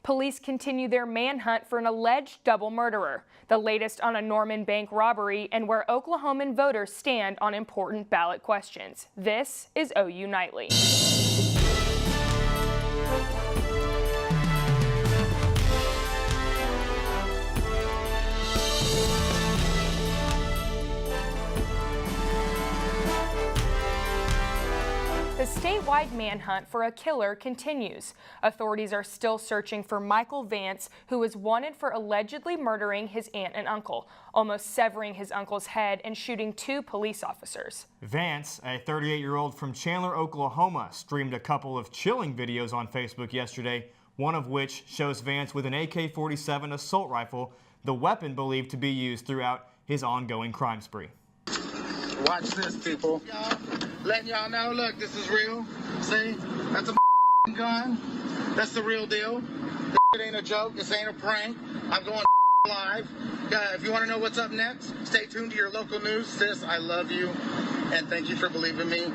Police continue their manhunt for an alleged double murderer, the latest on a Norman bank robbery and where Oklahoman voters stand on important ballot questions. This is OU Nightly. The statewide manhunt for a killer continues. Authorities are still searching for Michael Vance, who was wanted for allegedly murdering his aunt and uncle, almost severing his uncle's head and shooting 2 police officers. Vance, a 38-year-old from Chandler, Oklahoma, streamed a couple of chilling videos on Facebook yesterday, one of which shows Vance with an AK-47 assault rifle, the weapon believed to be used throughout his ongoing crime spree. Watch this, people. Letting y'all know, look, this is real. See, that's a gun. That's the real deal. This ain't a joke. This ain't a prank. I'm going live. If you want to know what's up next, stay tuned to your local news. Sis, I love you, and thank you for believing me.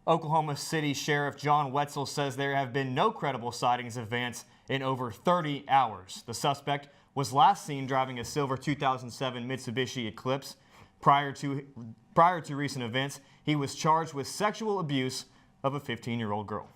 Oklahoma City Sheriff John Wetzel says there have been no credible sightings of Vance in over 30 hours. The suspect was last seen driving a silver 2007 Mitsubishi Eclipse. Prior to recent events, he was charged with sexual abuse of a 15-year-old girl.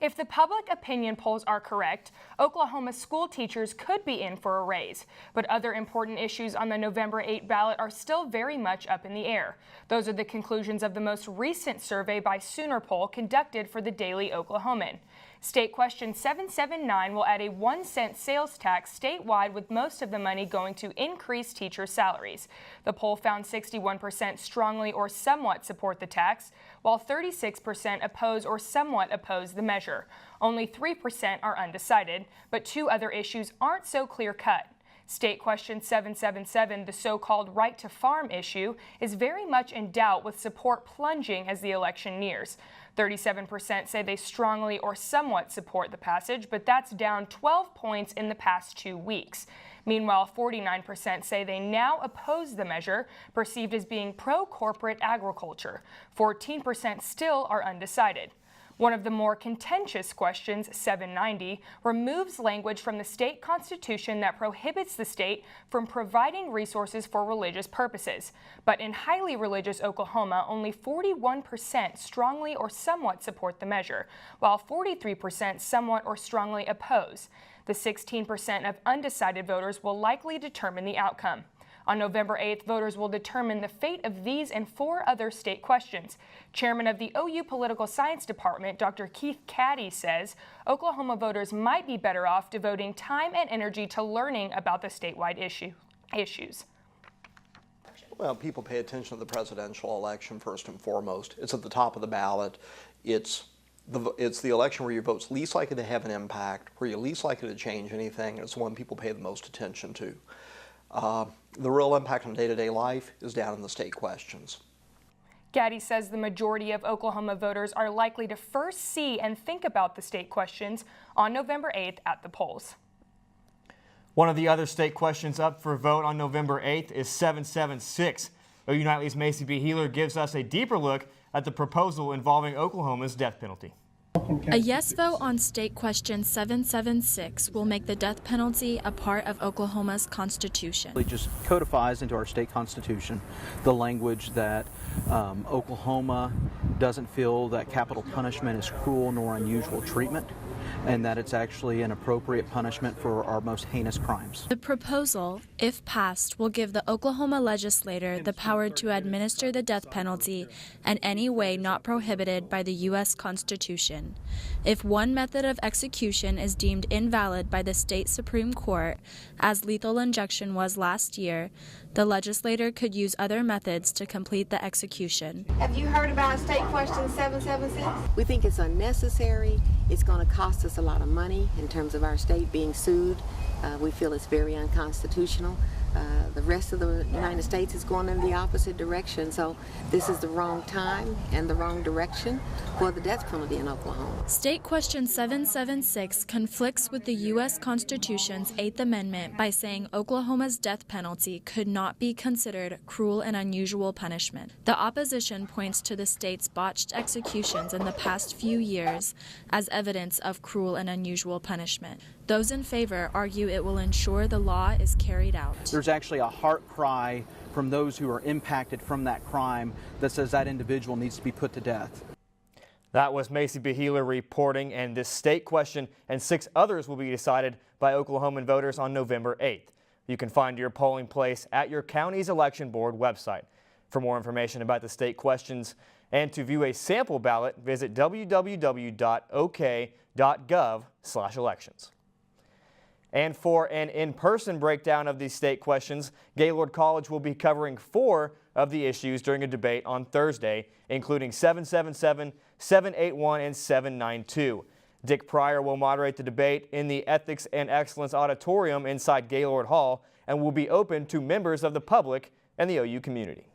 If the public opinion polls are correct, Oklahoma school teachers could be in for a raise. But other important issues on the November 8 ballot are still very much up in the air. Those are the conclusions of the most recent survey by Sooner Poll conducted for the Daily Oklahoman. State question 779 will add a 1-cent sales tax statewide, with most of the money going to increase teacher salaries. The poll found 61% strongly or somewhat support the tax, while 36% oppose or somewhat oppose the measure. Only 3% are undecided, but 2 other issues aren't so clear-cut. State question 777, the so-called right to farm issue, is very much in doubt, with support plunging as the election nears. 37% say they strongly or somewhat support the passage, but that's down 12 points in the past 2 weeks. Meanwhile, 49% say they now oppose the measure, perceived as being pro-corporate agriculture. 14% still are undecided. One of the more contentious questions, 790, removes language from the state constitution that prohibits the state from providing resources for religious purposes. But in highly religious Oklahoma, only 41% strongly or somewhat support the measure, while 43% somewhat or strongly oppose. The 16% of undecided voters will likely determine the outcome. On November 8th, voters will determine the fate of these and 4 other state questions. Chairman of the OU Political Science Department, Dr. Keith Caddy, says Oklahoma voters might be better off devoting time and energy to learning about the statewide issues. Well, people pay attention to the presidential election first and foremost. It's at the top of the ballot. It's the election where your vote's least likely to have an impact, where you're least likely to change anything, and it's the one people pay the most attention to. The real impact on day-to-day life is down in the state questions. Gaddy says the majority of Oklahoma voters are likely to first see and think about the state questions on November 8th at the polls. One of the other state questions up for vote on November 8th is 776. OU Nightly's Macy B. Healer gives us a deeper look at the proposal involving Oklahoma's death penalty. A yes vote on state question 776 will make the death penalty a part of Oklahoma's constitution. It just codifies into our state constitution the language that Oklahoma doesn't feel that capital punishment is cruel nor unusual treatment, and that it's actually an appropriate punishment for our most heinous crimes. The proposal, if passed, will give the Oklahoma legislature the power to administer the death penalty in any way not prohibited by the U.S. Constitution. If one method of execution is deemed invalid by the state Supreme Court, as lethal injection was last year, the legislator could use other methods to complete the execution. Have you heard about state question 776? We think it's unnecessary. It's going to cost us a lot of money in terms of our state being sued. We feel it's very unconstitutional. The rest of the United States is going in the opposite direction. So this is the wrong time and the wrong direction for the death penalty in Oklahoma. State Question 776 conflicts with the U.S. Constitution's 8th Amendment by saying Oklahoma's death penalty could not be considered cruel and unusual punishment. The opposition points to the state's botched executions in the past few years as evidence of cruel and unusual punishment. Those in favor argue it will ensure the law is carried out. There's actually a heart cry from those who are impacted from that crime that says that individual needs to be put to death. That was Macy Beheeler reporting, and this state question and 6 others will be decided by Oklahoman voters on November 8th. You can find your polling place at your county's election board website. For more information about the state questions and to view a sample ballot, visit www.ok.gov/elections. And for an in-person breakdown of these state questions, Gaylord College will be covering 4 of the issues during a debate on Thursday, including 777, 781, and 792. Dick Pryor will moderate the debate in the Ethics and Excellence Auditorium inside Gaylord Hall and will be open to members of the public and the OU community.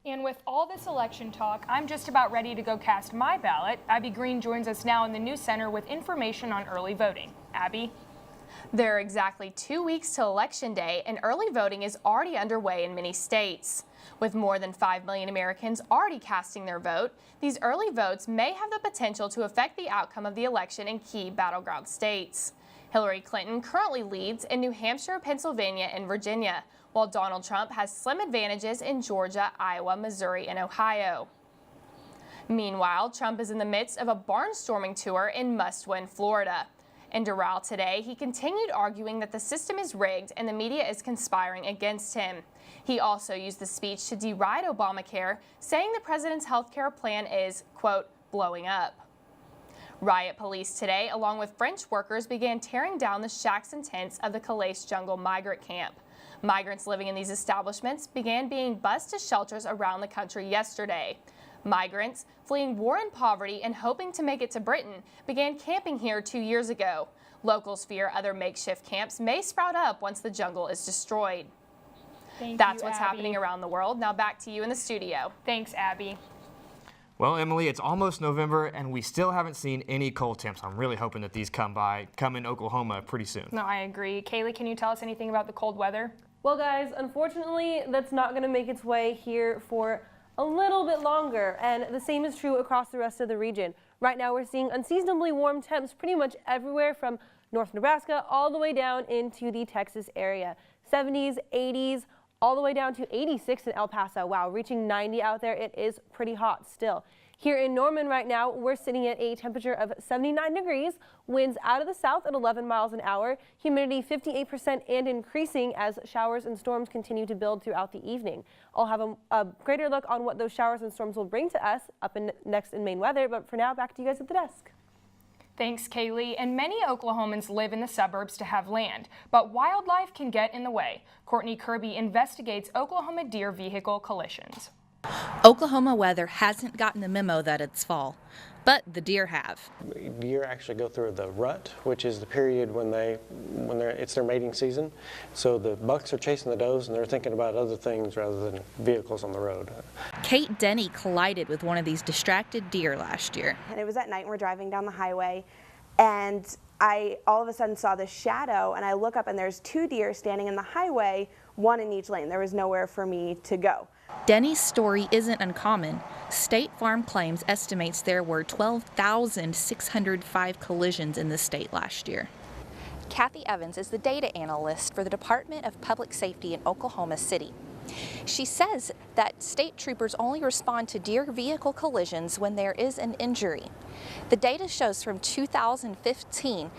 And with all this election talk, I'm just about ready to go cast my ballot. Abby Green joins us now in the News Center with information on early voting. Abby? There are exactly 2 weeks till Election Day, and early voting is already underway in many states. With more than 5 million Americans already casting their vote, these early votes may have the potential to affect the outcome of the election in key battleground states. Hillary Clinton currently leads in New Hampshire, Pennsylvania, and Virginia, while Donald Trump has slim advantages in Georgia, Iowa, Missouri, and Ohio. Meanwhile, Trump is in the midst of a barnstorming tour in must-win Florida. In Doral today, he continued arguing that the system is rigged and the media is conspiring against him. He also used the speech to deride Obamacare, saying the president's health care plan is, quote, blowing up. Riot police today, along with French workers, began tearing down the shacks and tents of the Calais Jungle migrant camp. Migrants living in these establishments began being bused to shelters around the country yesterday. Migrants fleeing war and poverty and hoping to make it to Britain began camping here 2 years ago. Locals fear other makeshift camps may sprout up once the jungle is destroyed. That's what's happening around the world. Now back to you in the studio. Thanks, Abby. Well, Emily, it's almost November and we still haven't seen any cold temps. I'm really hoping that these come in Oklahoma pretty soon. No, I agree. Kaylee, can you tell us anything about the cold weather? Well, guys, unfortunately, that's not going to make its way here for a little bit longer, and the same is true across the rest of the region. Right now we're seeing unseasonably warm temps pretty much everywhere from North Nebraska all the way down into the Texas area. 70s, 80s, all the way down to 86 in El Paso. Wow, reaching 90 out there. It is pretty hot still. Here in Norman right now, we're sitting at a temperature of 79 degrees, winds out of the south at 11 miles an hour, humidity 58% and increasing as showers and storms continue to build throughout the evening. I'll have a greater look on what those showers and storms will bring to us up next in Maine weather, but for now, back to you guys at the desk. Thanks, Kaylee. And many Oklahomans live in the suburbs to have land, but wildlife can get in the way. Courtney Kirby investigates Oklahoma deer vehicle collisions. Oklahoma weather hasn't gotten the memo that it's fall, but the deer have. Deer actually go through the rut, which is the period when it's their mating season. So the bucks are chasing the does and they're thinking about other things rather than vehicles on the road. Kate Denny collided with one of these distracted deer last year. And it was at night and we're driving down the highway, and I all of a sudden saw this shadow, and I look up and there's 2 deer standing in the highway, one in each lane. There was nowhere for me to go. Denny's story isn't uncommon. State Farm Claims estimates there were 12,605 collisions in the state last year. Kathy Evans is the data analyst for the Department of Public Safety in Oklahoma City. She says that state troopers only respond to deer vehicle collisions when there is an injury. The data shows from 2015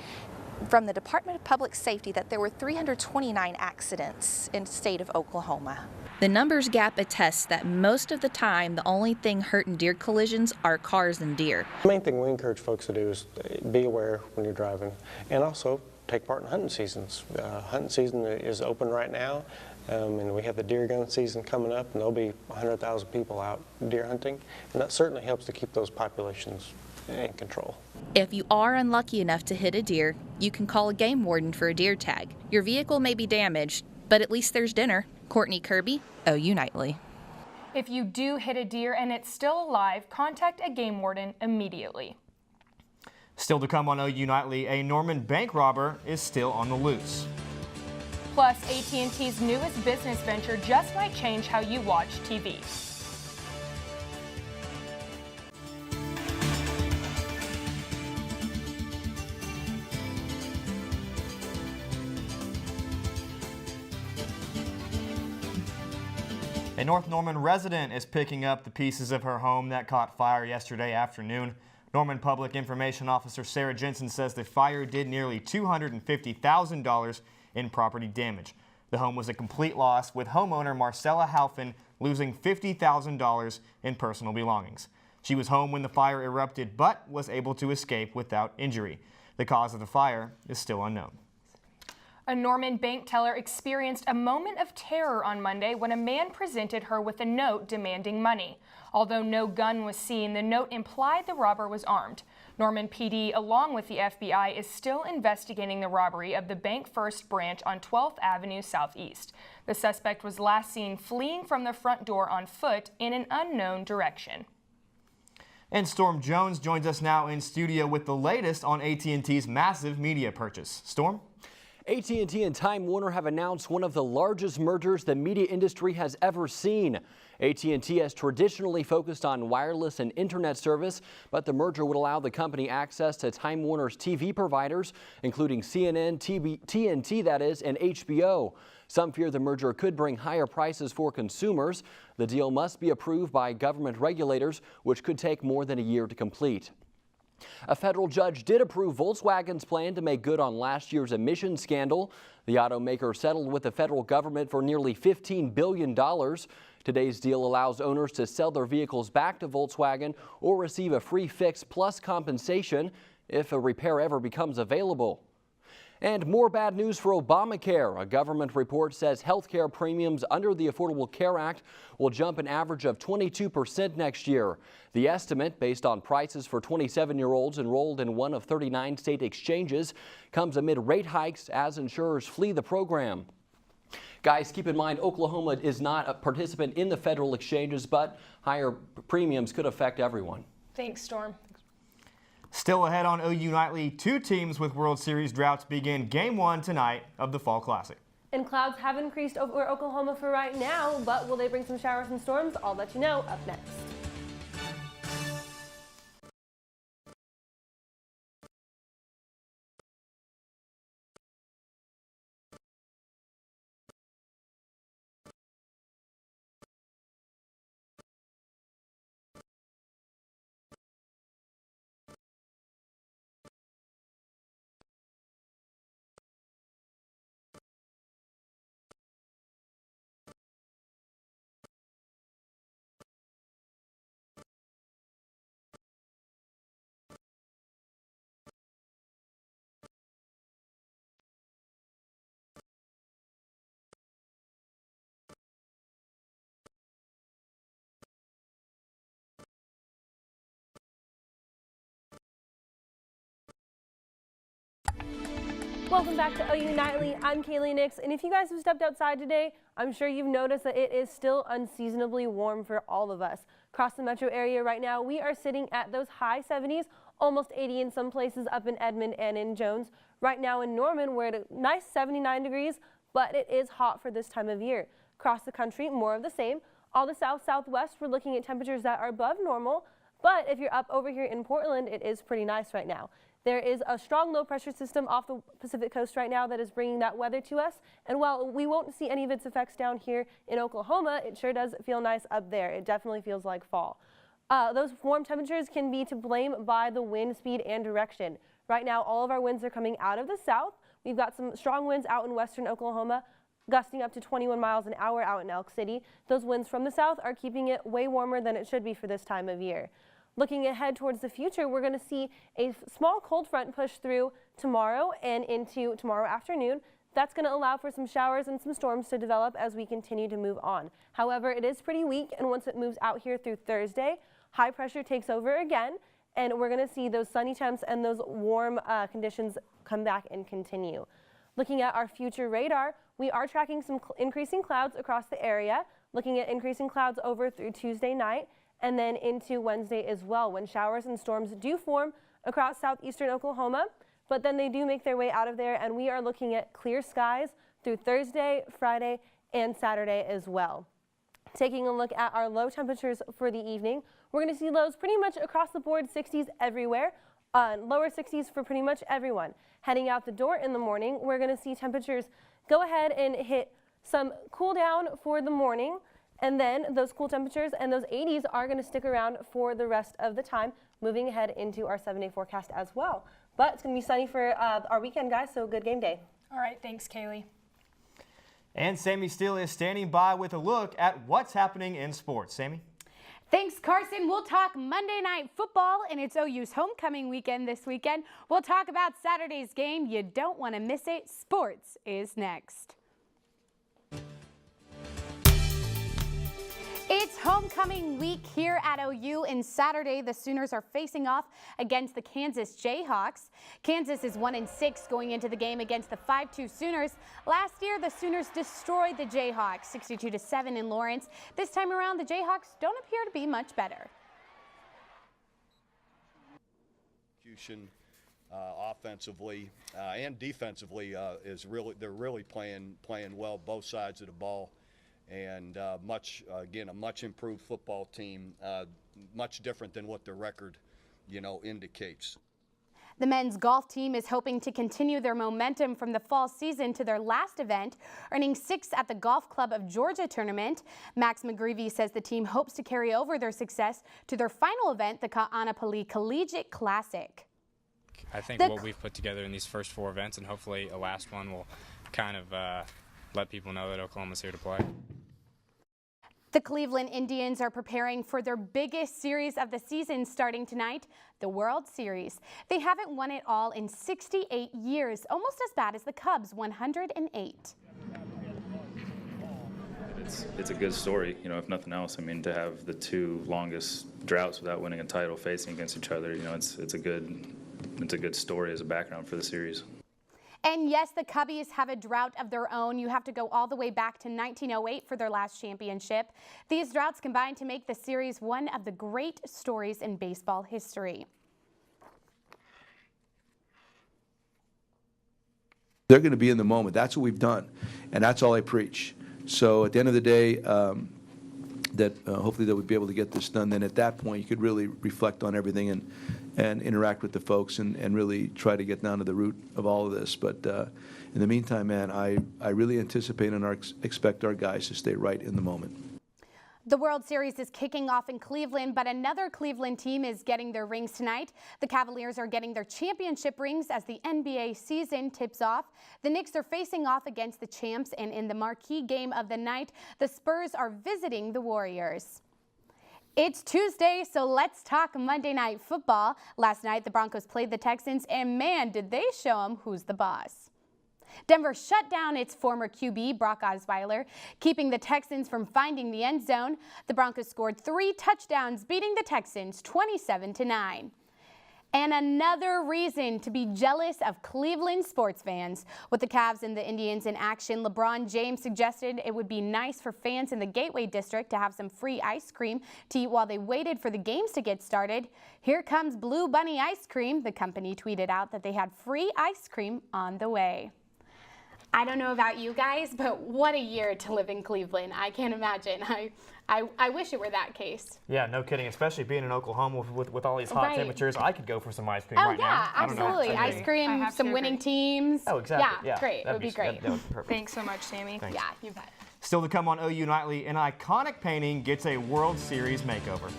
from the Department of Public Safety that there were 329 accidents in the state of Oklahoma. The numbers gap attests that most of the time the only thing hurt in deer collisions are cars and deer. The main thing we encourage folks to do is be aware when you're driving, and also take part in hunting seasons. Hunting season is open right now, and we have the deer gun season coming up, and there'll be 100,000 people out deer hunting, and that certainly helps to keep those populations in control. If you are unlucky enough to hit a deer, you can call a game warden for a deer tag. Your vehicle may be damaged, but at least there's dinner. Courtney Kirby, OU Nightly. If you do hit a deer and it's still alive, contact a game warden immediately. Still to come on OU Nightly, a Norman bank robber is still on the loose. Plus, AT&T's newest business venture just might change how you watch TV. A North Norman resident is picking up the pieces of her home that caught fire yesterday afternoon. Norman Public Information Officer Sarah Jensen says the fire did nearly $250,000 in property damage. The home was a complete loss, with homeowner Marcella Halfin losing $50,000 in personal belongings. She was home when the fire erupted, but was able to escape without injury. The cause of the fire is still unknown. A Norman bank teller experienced a moment of terror on Monday when a man presented her with a note demanding money. Although no gun was seen, the note implied the robber was armed. Norman PD, along with the FBI, is still investigating the robbery of the Bank First branch on 12th Avenue Southeast. The suspect was last seen fleeing from the front door on foot in an unknown direction. And Storm Jones joins us now in studio with the latest on AT&T's massive media purchase. Storm? AT&T and Time Warner have announced one of the largest mergers the media industry has ever seen. AT&T has traditionally focused on wireless and internet service, but the merger would allow the company access to Time Warner's TV providers, including CNN, TNT that is, and HBO. Some fear the merger could bring higher prices for consumers. The deal must be approved by government regulators, which could take more than a year to complete. A federal judge did approve Volkswagen's plan to make good on last year's emissions scandal. The automaker settled with the federal government for nearly $15 billion. Today's deal allows owners to sell their vehicles back to Volkswagen or receive a free fix plus compensation if a repair ever becomes available. And more bad news for Obamacare. A government report says health care premiums under the Affordable Care Act will jump an average of 22% next year. The estimate, based on prices for 27-year-olds enrolled in one of 39 state exchanges, comes amid rate hikes as insurers flee the program. Guys, keep in mind, Oklahoma is not a participant in the federal exchanges, but higher premiums could affect everyone. Thanks, Storm. Still ahead on OU Nightly, two teams with World Series droughts begin Game 1 tonight of the Fall Classic. And clouds have increased over Oklahoma for right now, but will they bring some showers and storms? I'll let you know up next. Welcome back to OU Nightly. I'm Kylie Nix, and if you guys have stepped outside today, I'm sure you've noticed that it is still unseasonably warm for all of us. Across the metro area right now, we are sitting at those high 70s, almost 80 in some places up in Edmond and in Jones. Right now in Norman, we're at a nice 79 degrees, but it is hot for this time of year. Across the country, more of the same. All the southwest, we're looking at temperatures that are above normal, but if you're up over here in Portland, it is pretty nice right now. There is a strong low pressure system off the Pacific coast right now that is bringing that weather to us. And while we won't see any of its effects down here in Oklahoma, it sure does feel nice up there. It definitely feels like fall. Those warm temperatures can be to blame by the wind speed and direction. Right now, all of our winds are coming out of the south. We've got some strong winds out in western Oklahoma, gusting up to 21 miles an hour out in Elk City. Those winds from the south are keeping it way warmer than it should be for this time of year. Looking ahead towards the future, we're going to see a small cold front push through tomorrow and into tomorrow afternoon. That's going to allow for some showers and some storms to develop as we continue to move on. However, it is pretty weak, and once it moves out here through Thursday, high pressure takes over again, and we're going to see those sunny temps and those warm conditions come back and continue. Looking at our future radar, We are tracking some increasing clouds across the area, looking at increasing clouds over through Tuesday night and then into Wednesday as well, when showers and storms do form across southeastern Oklahoma, but then they do make their way out of there, and we are looking at clear skies through Thursday, Friday, and Saturday as well. Taking a look at our low temperatures for the evening, we're going to see lows pretty much across the board, 60s everywhere, lower 60s for pretty much everyone. Heading out the door in the morning, we're going to see temperatures go ahead and hit some cool down for the morning, and then those cool temperatures and those 80s are going to stick around for the rest of the time, moving ahead into our 7-day forecast as well. But it's going to be sunny for our weekend, guys, so good game day. All right, thanks, Kaylee. And Sammi Steele is standing by with a look at what's happening in sports. Sammi? Thanks, Carson. We'll talk Monday Night Football, and it's OU's homecoming weekend this weekend. We'll talk about Saturday's game. You don't want to miss it. Sports is next. It's homecoming week here at OU, and Saturday the Sooners are facing off against the Kansas Jayhawks. Kansas is 1-6 going into the game against the 5-2 Sooners. Last year the Sooners destroyed the Jayhawks 62-7 in Lawrence. This time around the Jayhawks don't appear to be much better. Offensively and defensively they're really playing well both sides of the ball. And a much improved football team, much different than what their record, indicates. The men's golf team is hoping to continue their momentum from the fall season to their last event, earning 6th at the Golf Club of Georgia tournament. Max McGreevy says the team hopes to carry over their success to their final event, the Ka'anapali Collegiate Classic. I think what we've put together in these first 4 events, and hopefully a last one, will kind of let people know that Oklahoma's here to play. The Cleveland Indians are preparing for their biggest series of the season starting tonight, the World Series. They haven't won it all in 68 years, almost as bad as the Cubs' 108. It's a good story, if nothing else. I mean, to have the 2 longest droughts without winning a title facing against each other, it's a good story as a background for the series. And yes, the Cubbies have a drought of their own. You have to go all the way back to 1908 for their last championship. These droughts combine to make the series one of the great stories in baseball history. They're going to be in the moment. That's what we've done, and that's all I preach. So at the end of the day, hopefully that we'll be able to get this done. Then at that point, you could really reflect on everything and interact with the folks and really try to get down to the root of all of this. But in the meantime, man, I really anticipate and expect our guys to stay right in the moment. The World Series is kicking off in Cleveland, but another Cleveland team is getting their rings tonight. The Cavaliers are getting their championship rings as the NBA season tips off. The Knicks are facing off against the champs, and in the marquee game of the night, the Spurs are visiting the Warriors. It's Tuesday, so let's talk Monday Night Football. Last night, the Broncos played the Texans, and man, did they show them who's the boss. Denver shut down its former QB, Brock Osweiler, keeping the Texans from finding the end zone. The Broncos scored 3 touchdowns, beating the Texans 27-9. And another reason to be jealous of Cleveland sports fans. With the Cavs and the Indians in action, LeBron James suggested it would be nice for fans in the Gateway District to have some free ice cream to eat while they waited for the games to get started. Here comes Blue Bunny Ice Cream. The company tweeted out that they had free ice cream on the way. I don't know about you guys, but what a year to live in Cleveland. I can't imagine. I wish it were that case. Yeah, no kidding. Especially being in Oklahoma with all these hot temperatures, I could go for some ice cream right now. Oh yeah, absolutely. Ice cream, some winning teams. Oh, exactly. Yeah, great. It would be great. That would be perfect. Thanks so much, Sammi. Thanks. Yeah, you bet. Still to come on OU Nightly, an iconic painting gets a World Series makeover.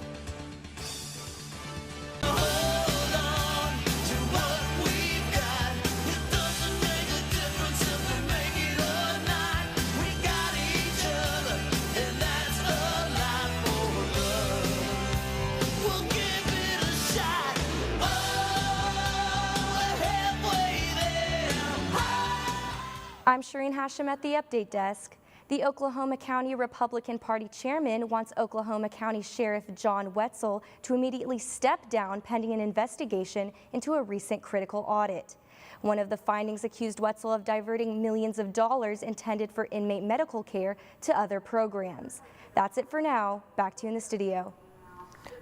I'm Shireen Hashem at the Update Desk. The Oklahoma County Republican Party chairman wants Oklahoma County Sheriff John Wetzel to immediately step down pending an investigation into a recent critical audit. One of the findings accused Wetzel of diverting millions of dollars intended for inmate medical care to other programs. That's it for now. Back to you in the studio.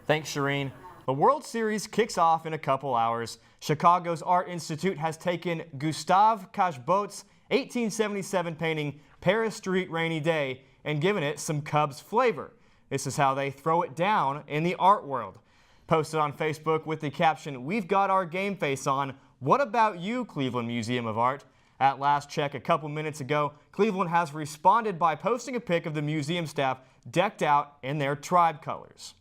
Thanks, Shireen. The World Series kicks off in a couple hours. Chicago's Art Institute has taken Gustave Caillebott's 1877 painting Paris Street Rainy Day and given it some Cubs flavor. This is how they throw it down in the art world. Posted on Facebook with the caption, "We've got our game face on. What about you, Cleveland Museum of Art?" At last check a couple minutes ago, Cleveland has responded by posting a pic of the museum staff decked out in their tribe colors.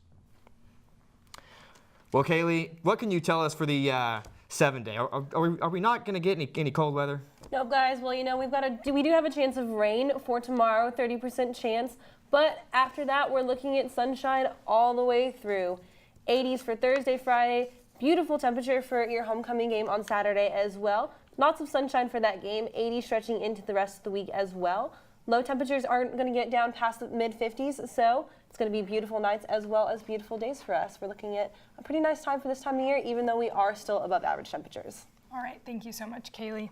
Well, Kaylee, what can you tell us for the 7-day? Are we not going to get any cold weather? No, guys. Well, you know, we do have a chance of rain for tomorrow, 30% chance. But after that, we're looking at sunshine all the way through. 80s for Thursday, Friday. Beautiful temperature for your homecoming game on Saturday as well. Lots of sunshine for that game. 80 stretching into the rest of the week as well. Low temperatures aren't going to get down past the mid-50s, so it's going to be beautiful nights as well as beautiful days for us. We're looking at a pretty nice time for this time of year, even though we are still above average temperatures. All right, thank you so much, Kaylee.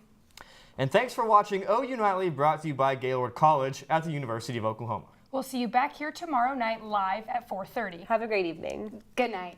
And thanks for watching OU Nightly, brought to you by Gaylord College at the University of Oklahoma. We'll see you back here tomorrow night live at 4:30. Have a great evening. Good night.